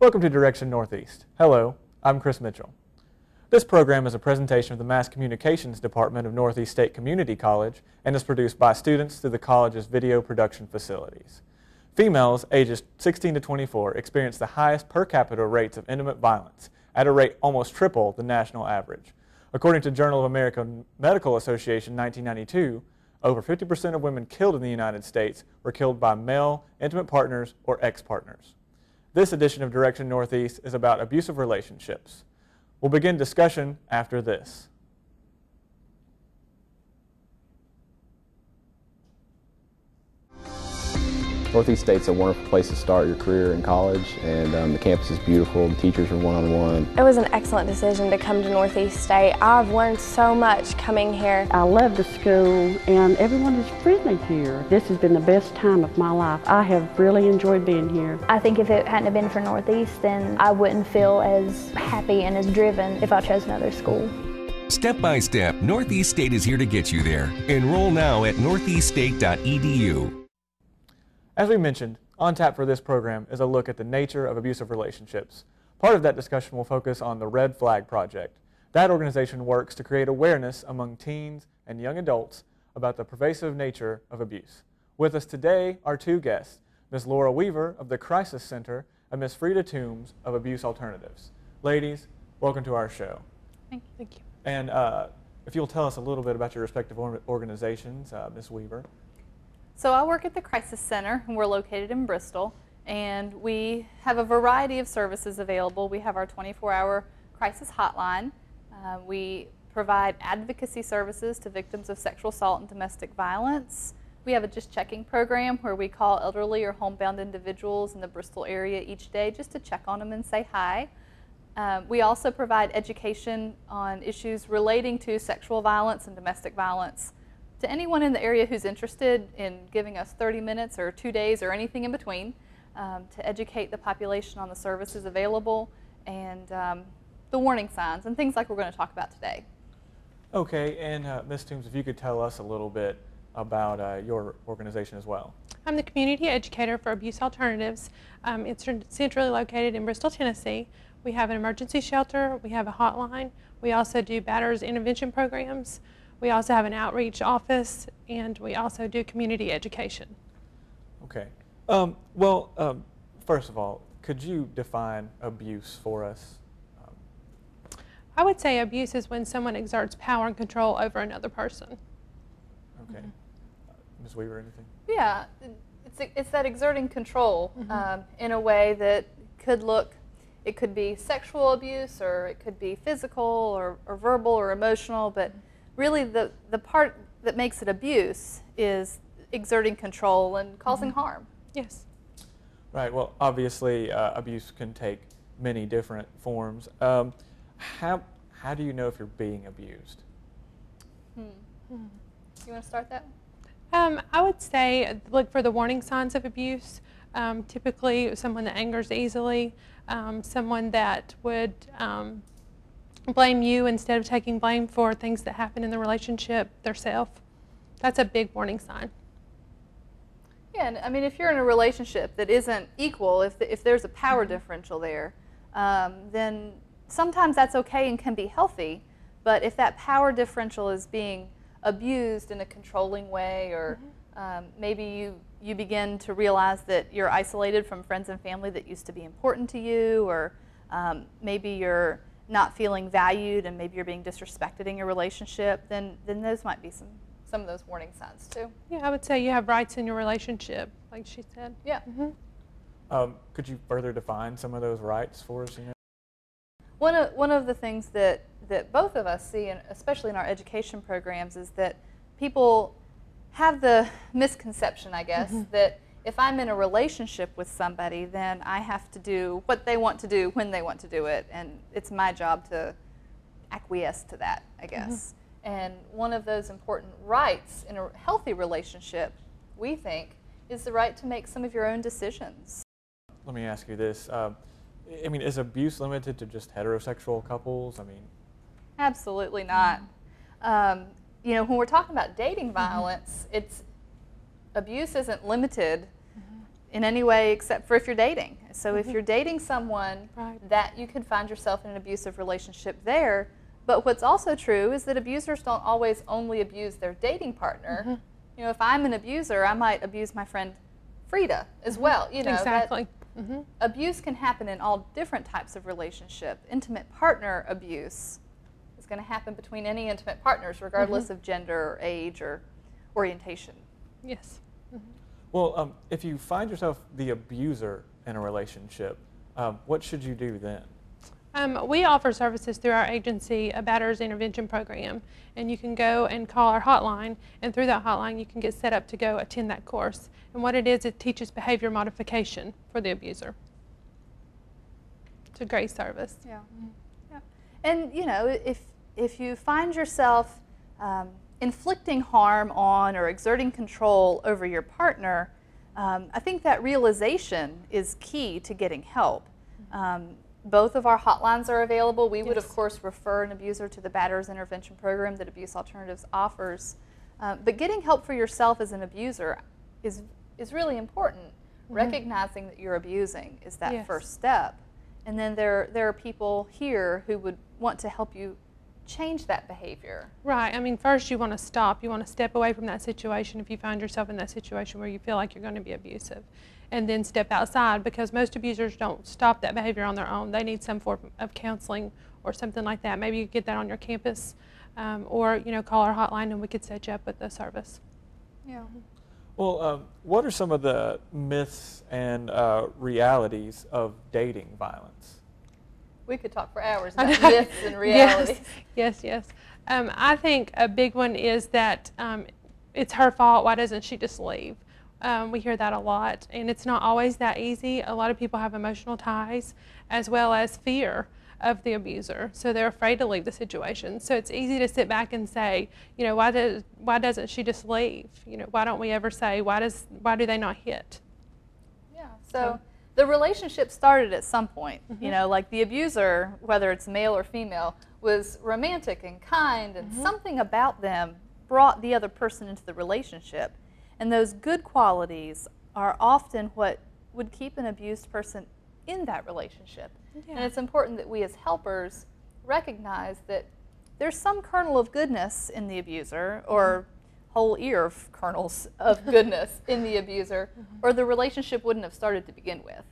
Welcome to Direction Northeast. Hello, I'm Chris Mitchell. This program is a presentation of the Mass Communications Department of Northeast State Community College and is produced by students through the college's video production facilities. Females ages 16 to 24 experience the highest per capita rates of intimate violence at a rate almost triple the national average. According to Journal of American Medical Association 1992, over 50% of women killed in the United States were killed by male intimate partners or ex-partners. This edition of Direction Northeast is about abusive relationships. We'll begin discussion after this. Northeast State's a wonderful place to start your career in college, and the campus is beautiful, the teachers are one-on-one. It was an excellent decision to come to Northeast State. I've learned so much coming here. I love the school, and everyone is friendly here. This has been the best time of my life. I have really enjoyed being here. I think if it hadn't been for Northeast, then I wouldn't feel as happy and as driven if I chose another school. Step by step, Northeast State is here to get you there. Enroll now at northeaststate.edu. As we mentioned, on tap for this program is a look at the nature of abusive relationships. Part of that discussion will focus on the Red Flag Project. That organization works to create awareness among teens and young adults about the pervasive nature of abuse. With us today are two guests, Ms. Laura Weaver of the Crisis Center and Ms. Fredia Toombs of Abuse Alternatives. Ladies, welcome to our show. Thank you. Thank you. And if you'll tell us a little bit about your respective organizations, Ms. Weaver. So I work at the Crisis Center, and we're located in Bristol, and we have a variety of services available. We have our 24-hour crisis hotline. We provide advocacy services to victims of sexual assault and domestic violence. We have a Just Checking program where we call elderly or homebound individuals in the Bristol area each day just to check on them and say hi. We also provide education on issues relating to sexual violence and domestic violence to anyone in the area who's interested in giving us 30 minutes or 2 days or anything in between to educate the population on the services available and the warning signs and things like we're going to talk about today. Okay, and Ms. Toombs, if you could tell us a little bit about your organization as well. I'm the community educator for Abuse Alternatives. It's centrally located in Bristol, Tennessee. We have an emergency shelter, we have a hotline, we also do batters intervention programs. We also have an outreach office, and we also do community education. Okay. First of all, could you define abuse for us? I would say abuse is when someone exerts power and control over another person. Okay. Ms. Weaver, anything? Yeah, it's that exerting control in a way that could look, it could be sexual abuse, or it could be physical, or verbal, or emotional, but really, the part that makes it abuse is exerting control and causing harm. Yes. Right. Well, obviously, abuse can take many different forms. How do you know if you're being abused? You want to start that? I would say look for the warning signs of abuse. Typically, someone that angers easily, someone that would blame you instead of taking blame for things that happen in the relationship themselves. That's a big warning sign. Yeah, and I mean, if you're in a relationship that isn't equal, if there's a power differential there, then sometimes that's okay and can be healthy. But if that power differential is being abused in a controlling way, or maybe you begin to realize that you're isolated from friends and family that used to be important to you, or maybe you're not feeling valued and maybe you're being disrespected in your relationship, then those might be some of those warning signs too. Yeah, I would say you have rights in your relationship, like she said. Yeah. Could you further define some of those rights for us? You know? One of the things that both of us see, and especially in our education programs, is that people have the misconception, I guess, that if I'm in a relationship with somebody, then I have to do what they want to do when they want to do it, and it's my job to acquiesce to that, I guess. And one of those important rights in a healthy relationship, we think, is the right to make some of your own decisions. Let me ask you this. I mean, is abuse limited to just heterosexual couples? I mean, absolutely not. You know, when we're talking about dating violence, abuse isn't limited in any way except for if you're dating. So if you're dating someone, Right. that you could find yourself in an abusive relationship there. But what's also true is that abusers don't always only abuse their dating partner. You know, if I'm an abuser, I might abuse my friend Fredia as well. You know, Exactly. abuse can happen in all different types of relationship. Intimate partner abuse is going to happen between any intimate partners, regardless of gender or age or orientation. Yes. Well, if you find yourself the abuser in a relationship, what should you do then? We offer services through our agency, a batterers intervention program, and you can go and call our hotline, and through that hotline you can get set up to go attend that course. And what it is, it teaches behavior modification for the abuser. It's a great service. Yeah. Yeah. And you know, if you find yourself inflicting harm on or exerting control over your partner, I think that realization is key to getting help. Both of our hotlines are available. We would, of course, refer an abuser to the batterers intervention program that Abuse Alternatives offers. But getting help for yourself as an abuser is really important. Recognizing that you're abusing is that first step. And then there are people here who would want to help you change that behavior. Right. I mean, first you want to stop. You want to step away from that situation if you find yourself in that situation where you feel like you're going to be abusive. And then step outside, because most abusers don't stop that behavior on their own. They need some form of counseling or something like that. Maybe you get that on your campus, or you know, call our hotline and we could set you up with the service. Yeah. Well, what are some of the myths and realities of dating violence? We could talk for hours about myths and realities. Yes. I think a big one is that it's her fault. Why doesn't she just leave? We hear that a lot, and it's not always that easy. A lot of people have emotional ties as well as fear of the abuser, so they're afraid to leave the situation. So it's easy to sit back and say, you know, why doesn't she just leave? You know, why don't we ever say, why do they not hit? Yeah. So the relationship started at some point. You know, like the abuser, whether it's male or female, was romantic and kind, and something about them brought the other person into the relationship. And those good qualities are often what would keep an abused person in that relationship. And it's important that we as helpers recognize that there's some kernel of goodness in the abuser, or whole ear of kernels of goodness in the abuser, or the relationship wouldn't have started to begin with.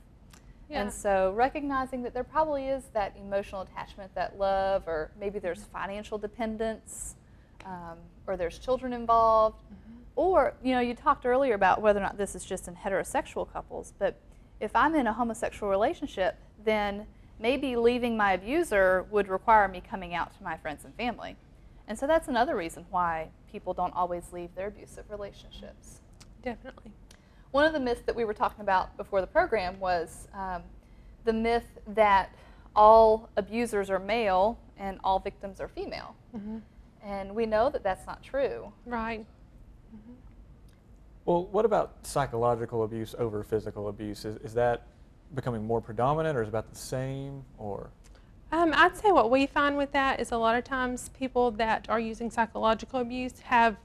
And so recognizing that there probably is that emotional attachment, that love, or maybe there's financial dependence, or there's children involved. Or, you know, you talked earlier about whether or not this is just in heterosexual couples, but if I'm in a homosexual relationship, then maybe leaving my abuser would require me coming out to my friends and family. And so that's another reason why people don't always leave their abusive relationships. Definitely. One of the myths that we were talking about before the program was the myth that all abusers are male and all victims are female. And we know that that's not true. Right. Well, what about psychological abuse over physical abuse? Is that becoming more predominant, or is it about the same, or? I'd say what we find with that is a lot of times people that are using psychological abuse have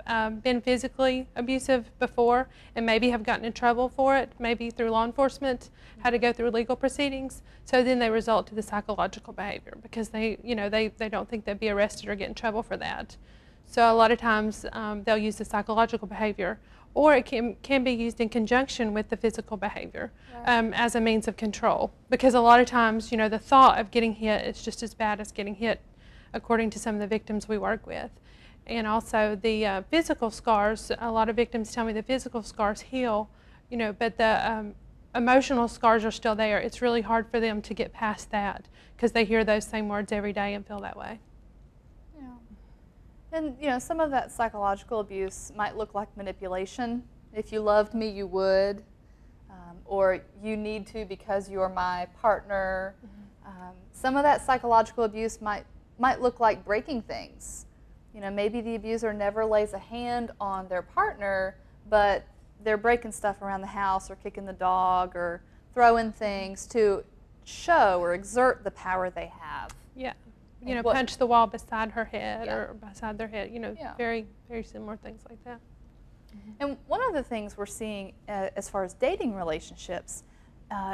been physically abusive before and maybe have gotten in trouble for it, maybe through law enforcement, had to go through legal proceedings. So then they result to the psychological behavior because they don't think they'd be arrested or get in trouble for that. So a lot of times they'll use the psychological behavior, or it can be used in conjunction with the physical behavior as a means of control. Because a lot of times, you know, the thought of getting hit is just as bad as getting hit, according to some of the victims we work with. And also the physical scars, a lot of victims tell me the physical scars heal, you know, but the emotional scars are still there. It's really hard for them to get past that because they hear those same words every day and feel that way. And, you know, some of that psychological abuse might look like manipulation. If you loved me, you would. Or you need to because you're my partner. Some of that psychological abuse might look like breaking things. You know, maybe the abuser never lays a hand on their partner, but they're breaking stuff around the house or kicking the dog or throwing things to show or exert the power they have. Yeah. You know, punch the wall beside her head or beside their head, you know, very, very similar things like that. And one of the things we're seeing as far as dating relationships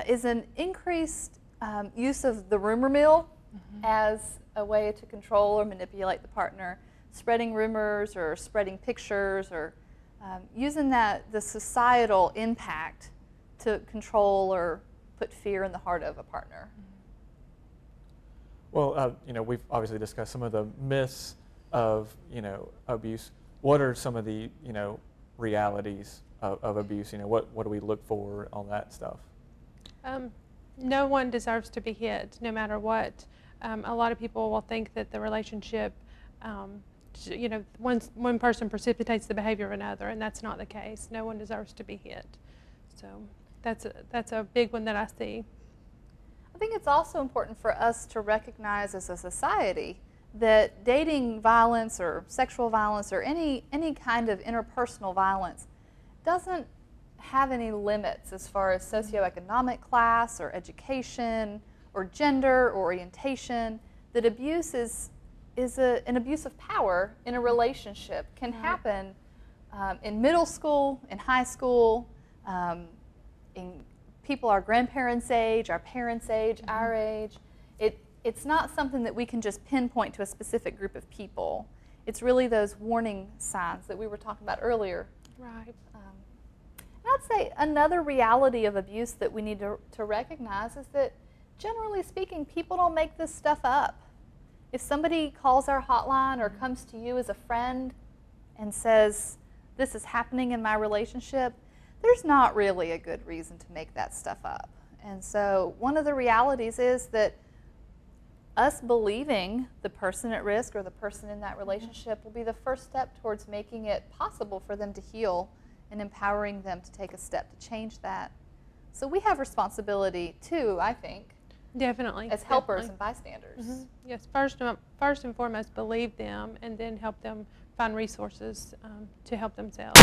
is an increased use of the rumor mill as a way to control or manipulate the partner, spreading rumors or spreading pictures or using the societal impact to control or put fear in the heart of a partner. Well, we've obviously discussed some of the myths of, abuse. What are some of the, realities of abuse? What do we look for on that stuff? No one deserves to be hit, no matter what. A lot of people will think that the relationship, one person precipitates the behavior of another, and that's not the case. No one deserves to be hit. So that's a big one that I see. I think it's also important for us to recognize as a society that dating violence or sexual violence or any kind of interpersonal violence doesn't have any limits as far as socioeconomic class or education or gender or orientation. That abuse is an abuse of power in a relationship can happen in middle school, in high school, in people our grandparents' age, our parents' age, our age. It's not something that we can just pinpoint to a specific group of people. It's really those warning signs that we were talking about earlier. Right. I'd say another reality of abuse that we need to recognize is that, generally speaking, people don't make this stuff up. If somebody calls our hotline or comes to you as a friend and says, this is happening in my relationship, there's not really a good reason to make that stuff up. And so one of the realities is that us believing the person at risk or the person in that relationship will be the first step towards making it possible for them to heal and empowering them to take a step to change that. So we have responsibility too, I think. Definitely. As helpers and bystanders. Yes, first and foremost, believe them and then help them find resources to help themselves.